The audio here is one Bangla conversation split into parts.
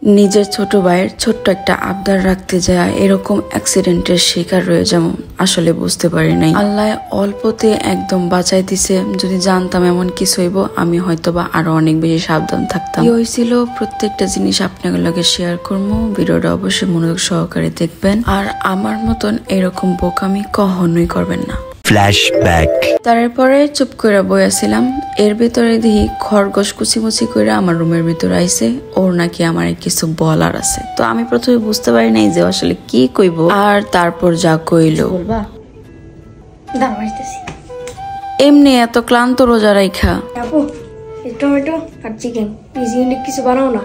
নিজের ছোট ভাইয়ের ছোট্ট একটা আবদার রাখতে যায় এরকম অ্যাক্সিডেন্টের শিকার রয়ে যেমন আসলে বুঝতে পারি নাই। আল্লাহ অল্পতে একদম বাঁচাই দিছে। যদি জানতাম এমন কিছু হইব আমি হয়তোবা আরো অনেক বেশি সাবধান থাকতাম। কি হয়েছিল প্রত্যেকটা জিনিস আপনাদের লগে শেয়ার করবো। ভিডিওটা অবশ্যই মনোযোগ সহকারে দেখবেন আর আমার মতন এরকম বোকামি কখনোই করবেন না। ফ্ল্যাশব্যাক। তারপরে চুপ করে বইয়াছিলাম, এর ভিতরে দেখি খরগোশ কুচিমুচি করে আমার রুমের ভিতরে আইছে। ওর নাকি আমার কিছু বলার আছে। তো আমি প্রথমে বুঝতে পারি নাই যে আসলে কি কইব, আর তারপর যা কইলো এমনি এত ক্লান্ত রোজা রাইখা টমেটো আর চিকেন কিছু বানাও না।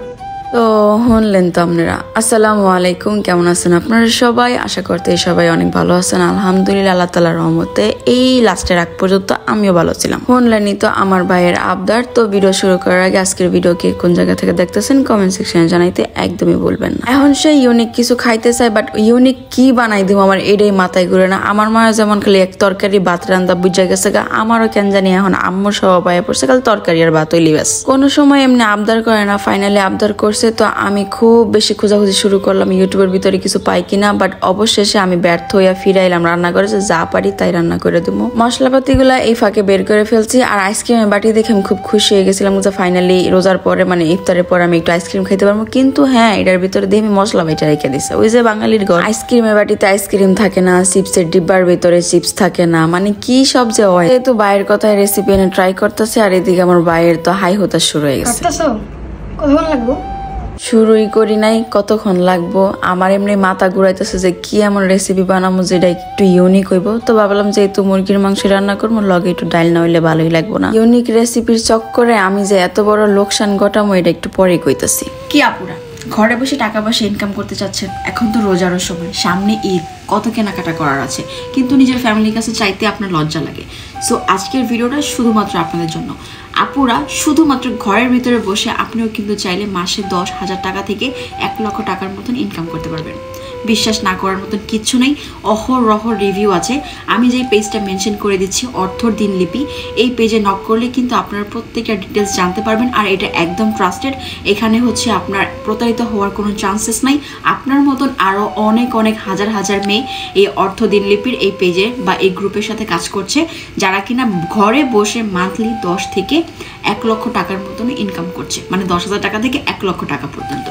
তো শুনলেন তো আপনারা। আসসালামু আলাইকুম, কেমন আছেন আপনারা সবাই? আশা করতে সবাই অনেক ভালো আছেন আলহামদুলিল্লাহ, আল্লাহ তাআলার রহমতে। এই লাস্টের আগ পর্যন্ত আমিও ভালো ছিলাম। শুনলেনই তো আমার ভাইয়ের আবদার। তো ভিডিও শুরু করার আগে আজকের ভিডিওকে কোন জায়গা থেকে দেখতেছেন কমেন্ট সেকশনে জানাইতে একদমই ভুলবেন না। এখন সে ইউনিক কিছু খাইতে চাই, বাট ইউনিক কি বানাই দিব আমার এটাই মাথায় ঘুরে না। আমার মা যেমন খালি এক তরকারি ভাত রান্দা বুঝা গেছে গা, আমারও কেন জানি এখন আম্মুর সব পায়ে পড়ছে খালি তরকারি আর ভাত হইলি ব্যাস। কোনো সময় এমনি আবদার করে না, ফাইনালি আবদার করছে। তো আমি খুব বেশি খোঁজাখুঁজি শুরু করলাম ইউটিউবের ভিতরে কিছু পাই কিনা, বাট অবশেষে আমি ব্যর্থ হইয়া ফিরাইলাম রান্না করে, যে যা পারি তাই রান্না করে দেবো। মশলাপাতি গুলা এই ফাঁকে বের করে ফেলছি। আর আইসক্রিমের বাটি দেখে আমি খুব খুশি হয়ে গেছিলাম যে ফাইনালি রোজার পরে মানে ইফতারের পরে আমি একটু আইসক্রিম খেতে পারবো। কিন্তু হ্যাঁ, এটার ভিতরে দিয়ে আমি মশলা বাইটা রেখে দিছে। ওই যে বাঙালির ঘর, আইসক্রিমের বাটিতে আইসক্রিম থাকে না, চিপসের ডিব্বার ভিতরে চিপস থাকে না, মানে কি সব যে হয়। তো বাইরের কথায় রেসিপি এনে ট্রাই করতেছে, আর এদিকে আমার বাইরের তো হাই হতাশ শুরু হয়ে গেছে। কতক্ষণ লাগবো? শুরুই করি নাই, কতক্ষণ লাগবো। আমার এমনি মাথা ঘুরাইতেছে যে কি এমন রেসিপি বানাবো যেটা একটু ইউনিক হইব। তো ভাবলাম যে একটু মুরগির মাংস রান্না করবো, লগে একটু ডাল না হইলে ভালোই লাগবো না। ইউনিক রেসিপির চক্করে আমি যে এত বড় লোকসান ঘটামো এটা একটু পরে কইতাছি। কি আপুরা ঘরে বসে টাকা পয়সা ইনকাম করতে চাচ্ছেন? এখন তো রোজারও সময়, সামনে ঈদ, কত কেনাকাটা করার আছে, কিন্তু নিজের ফ্যামিলির কাছে চাইতে আপনার লজ্জা লাগে। সো আজকের ভিডিওটা শুধুমাত্র আপনাদের জন্য। আপুরা শুধুমাত্র ঘরের ভিতরে বসে আপনিও কিন্তু চাইলে মাসে 10,000 টাকা থেকে 1 লক্ষ টাকার মতন ইনকাম করতে পারবেন। বিশ্বাস না করার মতন কিচ্ছু নেই, অহরহ রিভিউ আছে। আমি যেই পেজটা মেনশন করে দিচ্ছি অর্থর দিনলিপি, এই পেজে নক করলে কিন্তু আপনারা প্রত্যেকটা ডিটেলস জানতে পারবেন। আর এটা একদম ট্রাস্টেড, এখানে হচ্ছে আপনার প্রতারিত হওয়ার কোনো চান্সেস নাই। আপনার মতন আরও অনেক অনেক হাজার হাজার মেয়ে এই অর্থ দিনলিপির এই পেজে বা এই গ্রুপের সাথে কাজ করছে, যারা কিনা ঘরে বসে মান্থলি 10 থেকে 1 লক্ষ টাকার মতন ইনকাম করছে, মানে 10,000 টাকা থেকে 1 লক্ষ টাকা পর্যন্ত।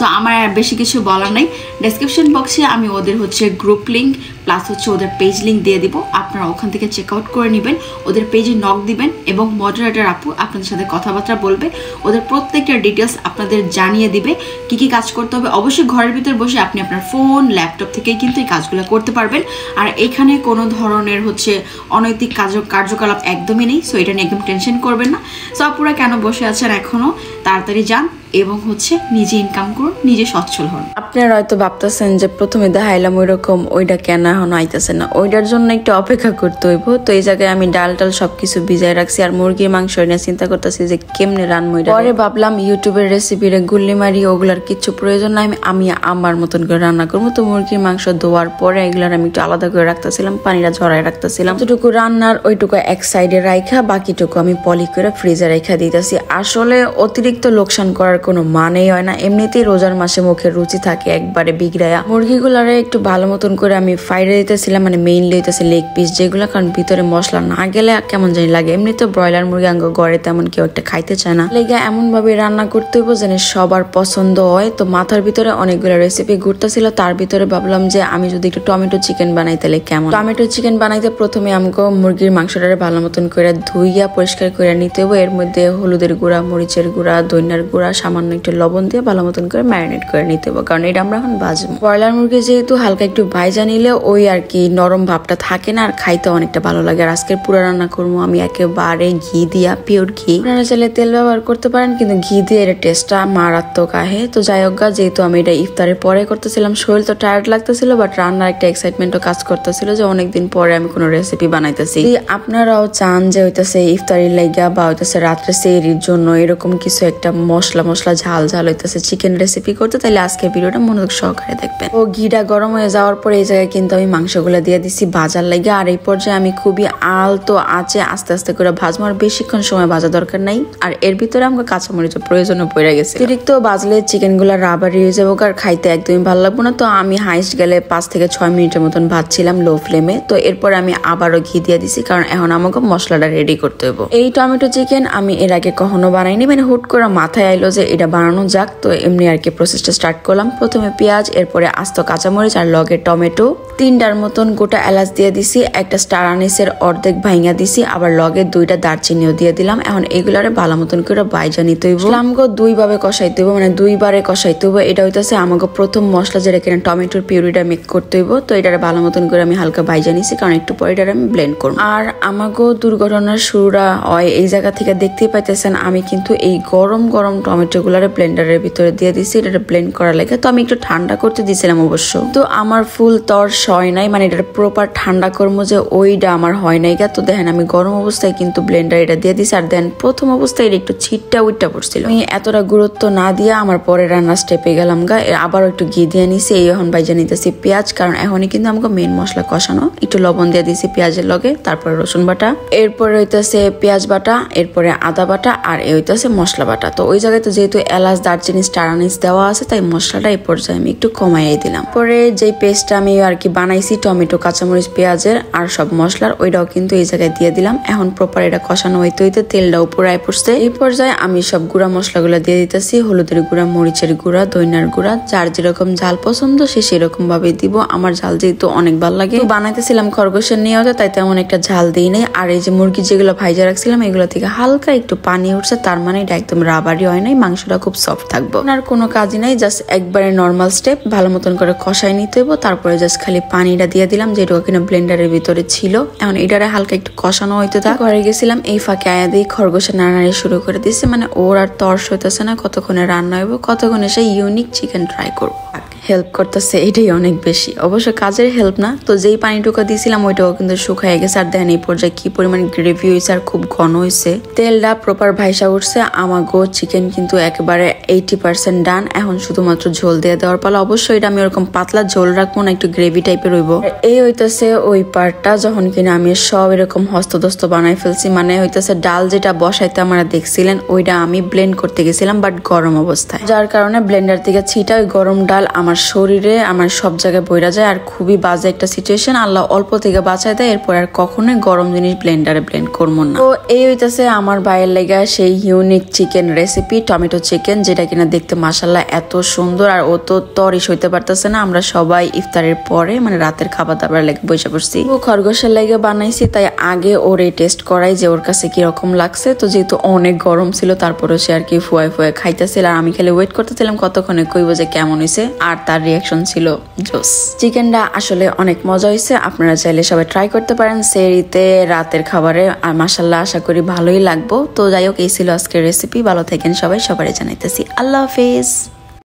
সো আমার আর বেশি কিছু বলার নাই। ডেসক্রিপশন বক্সে আমি ওদের হচ্ছে গ্রুপ লিঙ্ক প্লাস হচ্ছে ওদের পেজ লিঙ্ক দিয়ে দিব, আপনারা ওখান থেকে চেক আউট করে নেবেন। ওদের পেজে নক দিবেন এবং মডারেটর আপু আপনাদের সাথে কথাবার্তা বলবে, ওদের প্রত্যেকটা ডিটেলস আপনাদের জানিয়ে দিবে কি কি কাজ করতে হবে। অবশ্যই ঘরের ভিতর বসে আপনি আপনার ফোন ল্যাপটপ থেকেই কিন্তু এই কাজগুলো করতে পারবেন। আর এখানে কোনো ধরনের হচ্ছে অনৈতিক কার্যকলাপ একদমই নেই। সো এটা নিয়ে একদম টেনশন করবেন না। সো আপুরা কেন বসে আছেন এখনও, তাড়াতাড়ি যান এবং হচ্ছে নিজে ইনকাম করুন, নিজে সচ্ছল হন। আপনারা হয়তো ভাবতেছেন যে প্রথমে দেখাইলাম ওই রকম, ওইটা কেন এখন আইতেছে না, ওইটার জন্য একটু অপেক্ষা করতে হইব। তো এই জায়গায় আমি ডাল টাল সবকিছু ভিজাই রাখছি, আর মুরগির মাংস নিয়ে চিন্তা করতেছি যে কেমনে রান্না। পরে ভাবলাম ইউটিউবের রেসিপিরে গুল্লি মারি, ওগুলার কিছু প্রয়োজন নাই, আমি আমার মতন করে রান্না করবো। তো মুরগির মাংস ধোয়ার পরে এগুলার আমি একটু আলাদা করে রাখতেছিলাম, পানিটা ঝরাই রাখতেছিলাম। যতটুকু রান্নার ওইটুকু এক সাইডে রাখা, বাকিটুকু আমি পলি করে ফ্রিজে রেখা দিতেছি। আসলে অতিরিক্ত লোকসান করার কোনো মানেই হয় না। এমনিতেই রোজার মাসে মুখের রুচি থাকে একবারে বিগড়ায়া। মুরগিগুলারে একটু ভালো মতন করে আমি ফাইরে দিতেছিলাম, মানে মেইনলি হইতেছে লেগ পিস যেগুলো, কারণ ভিতরে মশলা না গেলে কেমন জানি লাগে। এমনি তো ব্রয়লার মুরগি আঙ্গ গড়ে তেমন কেউ একটা খাইতে চায় না, লেগে এমন ভাবে রান্না করতে হইব যেন সবার পছন্দ হয়। তো মাথার ভিতরে অনেকগুলো রেসিপি ঘুরতেছিল, তার ভিতরে ভাবলাম যে আমি যদি একটু টমেটো চিকেন বানাই তাহলে কেমন। টমেটো চিকেন বানাইতে প্রথমে আমাকে মুরগির মাংসটারে ভালো মতন করে ধুইয়া পরিষ্কার করে নিতে হইব। এর মধ্যে হলুদের গুঁড়া, মরিচের গুঁড়া, ধনিয়ার গুঁড়া, সামান্য একটু লবণ দিয়ে ভালো মতন করে ম্যারিনেট করে নিতে হবে, কারণ এটা আমরা এখন ভাজবো। ব্রয়লার মুরগি যেহেতু হালকা একটু ভাজা নিলে ওই আর কি নরম ভাবটা থাকে না, আর খাইতে অনেকটা ভালো লাগে। আর আজকের পুরো রান্না করবো আমি একেবারে ঘি দিয়া, পিওর ঘি। আপনারা চাইলে তেল ব্যবহার করতে পারেন, কিন্তু ঘি দিয়ে এর টেস্টটা মারাত্মক আহে। তো যাই হোক, যেহেতু আমি এটা ইফতারের পরে করতেছিলাম, শরীর তো টায়ার্ড লাগতেছিল, বাট রান্নার একটা এক্সাইটমেন্টও কাজ করতেছিল যে অনেকদিন পরে আমি কোনো রেসিপি বানাইতেছি। আপনারাও চান যে হইতেছে ইফতারির লাইগা বা হইতেছে রাত্রে সেহরির জন্য এরকম কিছু একটা মশলা মশলা ঝাল ঝাল হইতেছে চিকেন রেসিপি করতে, তাহলে আজকের ভিডিওটা মনোযোগ সহকারে দেখবেন। ও ঘিটা গরম হয়ে যাওয়ার পরে এই জায়গায় কিন্তু আমি মাংসগুলো দিয়ে দিছি ভাজার লাগে। আর এই পর্যায়ে আমি খুবই আলতো আঁচে আস্তে আস্তে করে ভাজবো, আর বেশিক্ষণ সময় ভাজা দরকার নাই। আর এর ভিতরে আমাকে কাঁচামরিচের প্রয়োজনও পড়ে গেছে। অতিরিক্ত বাজলে চিকেন গুলা রাবারি হয়ে যাবো আর খাইতে একদমই ভালো লাগবে না। তো আমি হাইস্ট গেলে 5 থেকে 6 মিনিটের মতন ভাজছিলাম লো ফ্লেমে। তো এরপরে আমি আবারও ঘি দিয়ে দিছি, কারণ এখন আমাকে মশলাটা রেডি করতে হবে। এই টমেটো চিকেন আমি এর আগে কখনো বানাইনি, মানে হুট করে মাথায় আইলো যে এটা বানানো যাক, তো এমনি আর কি প্রসেসটা স্টার্ট করলাম। প্রথমে পেঁয়াজ, এরপরে আস্ত কাঁচামরিচ আর লগে টমেটো, 3টার মতন গোটা এলাচ দিয়ে দিছি, একটা স্টার আনিসের অর্ধেক ভাঙা দিছি, আবার লগে 2টা দারচিনিও দিয়ে দিলাম। এখন এগুলারে ভালো মতন করে বাইজা নিতে হইব। আমগো 2 ভাবে কষাইতে হইব, মানে 2 বারে কষাইতে হইব। এটা হইতেছে আমাকে প্রথম মশলা যেটা কিনা টমেটোর পিউরিটা মেক করতে হইব। তো এটারে ভালো মতন করে আমি হালকা বাইজা নিছি, কারণ একটু পরে এটা আমি ব্লেন্ড করব। আর আমাকে দুর্ঘটনার শুরুটা হয় এই জায়গা থেকে দেখতেই পাইতেছেন, আমি কিন্তু এই গরম গরম টমেটো গুলারে ব্লেন্ডারের ভিতরে দিয়ে দিছি এটা ব্লেন্ড করা লাগে। তো আমি একটু ঠান্ডা করতে দিছিলাম অবশ্য, তো আমার ফুল তর হয় নাই, মানে এটা প্রপার ঠান্ডা করবো যে ওইটা আমার হয় নাই গা। তো দেখেন আমি গরম অবস্থায় কিন্তু ব্লেন্ডার এটা দিয়ে দিছি। আর দেন প্রথম অবস্থায় এটা একটু ছিটটা উইটটা পড়ছিল, আমি এতটা গুরুত্ব না দিয়ে আমার পরে রান্না স্টেপে গেলাম গা। আবারও একটু ঘি দিয়ে নিছি। এই এখন বাইজা নিতেছি পেঁয়াজ, কারণ এখনই কিন্তু আমাকে মেন মশলা কষানো। একটু লবণ দিয়ে দিছি পেঁয়াজের লগে, তারপরে রসুন বাটা, এরপরে হইতেছে পেঁয়াজ বাটা, এরপরে আদা বাটা, আর এই হইতেছে মশলা বাটা। তো ওই জায়গায় তো যেহেতু এলাচ দারচিনি স্টার আনিস দেওয়া আছে, তাই মশলাটা এই পর্যায়ে আমি একটু কমাই দিলাম। পরে যে পেস্টটা আমি আর কি বানাইছি টমেটো কাঁচামরিচ পেঁয়াজের আর সব মশলার, ওইটাও কিন্তু এই জায়গায় দিয়ে দিলাম। এখন প্রপার এটা কষানো হইতে হইতে তেলটাও পুরাই পড়ছে। এই পর্যায়ে আমি সব গুঁড়া মশলাগুলো দিয়ে দিতেছি, হলুদের গুঁড়া, মরিচের গুঁড়া, দইনার গুঁড়া, যার যেরকম ঝাল পছন্দ সে সেরকম ভাবে দিব। আমার ঝাল যেহেতু অনেক ভালো লাগে, বানাইতেছিলাম খরগোশের নিয়ে হতো, তাই তেমন একটা ঝাল দিই নাই। আর এই যে মুরগি যেগুলো ভাইজা রাখছিলাম এগুলো থেকে হালকা একটু পানি উঠছে, তার মানে এটা একদম রাবারি হয় নাই, মাংসটা খুব সফট থাকবো। আর কোনো কাজই নাই, জাস্ট একবারে নর্মাল স্টেপ, ভালো মতন করে কষাই নিতে হইব। তারপরে জাস্ট খালি পানিটা দিয়ে দিলাম, যেটা কিনা ব্লেন্ডারের ভিতরে ছিল। এখন এটারে হালকা একটু কষানো হইতে থাক। ঘরে গেছিলাম, এই ফাঁকে আয়া দিয়ে খরগোশের নাড়ানাড়ি শুরু করে দিচ্ছে, মানে ওর আর তর্স হইতেছে না কতক্ষণে রান্না হইব, কতক্ষণে সে ইউনিক চিকেন ট্রাই করবো। হেল্প করতেছে এটাই অনেক বেশি, অবশ্য কাজের হেল্প না। তো যেই পানিটুকু দিয়েছিলাম ওইটাও কিন্তু শুকায় গেছে। আর দেন এই পর্যায়ে কি পরিমাণ গ্রেভি হয়েছে আর খুব ঘন হয়েছে, তেলটা প্রপার ভাইসা উঠছে। আমাগো চিকেন কিন্তু একেবারে 80% ডান। এখন শুধুমাত্র ঝোল দিয়ে দেওয়ার পালা। অবশ্যই এটা আমি ওরকম পাতলা ঝোল রাখবো না, একটু গ্রেভি টাইপের হইব। এই হইতেছে ওই পার্টটা যখন কিনা আমি সব এরকম হস্তদস্ত বানাই ফেলছি, মানে হইতেছে ডাল যেটা বসাইতে আমরা দেখছিলেন ওইটা আমি ব্লেন্ড করতে গেছিলাম, বাট গরম অবস্থায়, যার কারণে ব্লেন্ডার থেকে ছিটা ওই গরম ডাল আমার শরীরে আমার সব জায়গায় বইরা যায়। আর খুবই বাজে একটা সিচুয়েশন, আল্লাহ অল্প থেকে বাঁচায় দেয়। এরপর আর কখনোই গরম জিনিস ব্লেন্ডারে ব্লেন্ড করবো না। তো এই হইতেছে আমার ভাইয়ের লেগা সেই unique chicken recipe tomato chicken, যেটা কিনা দেখতে মাশাআল্লাহ এত সুন্দর। আর ও তো তরিস হইতে পারতেছে না। আমরা সবাই ইফতারের পরে মানে রাতের খাবার দাবার লেগে বসে পড়ছি। ও খরগোশের লেগে বানাইছি, তাই আগে ওর এই টেস্ট করাই যে ওর কাছে কিরকম লাগছে। তো যেহেতু অনেক গরম ছিল, তারপরে সে আর কি ফুয়ায় ফুয়ায় খাইতেছিল, আর আমি খালি ওয়েট করতেছিলাম কতক্ষণে কইব যে কেমন হয়েছে। আর তার রিয়াকশন ছিল জোস। চিকেনটা আসলে অনেক মজা হয়েছে, আপনারা চাইলে সবাই ট্রাই করতে পারেন সেরিতে রাতের খাবারে। আর মাশাআল্লাহ আশা করি ভালোই লাগবো। তো যাই হোক, এই ছিল আজকের রেসিপি। ভালো থাকেন সবাই, সবারই জানাইতেছি আল্লাহ হাফেজ।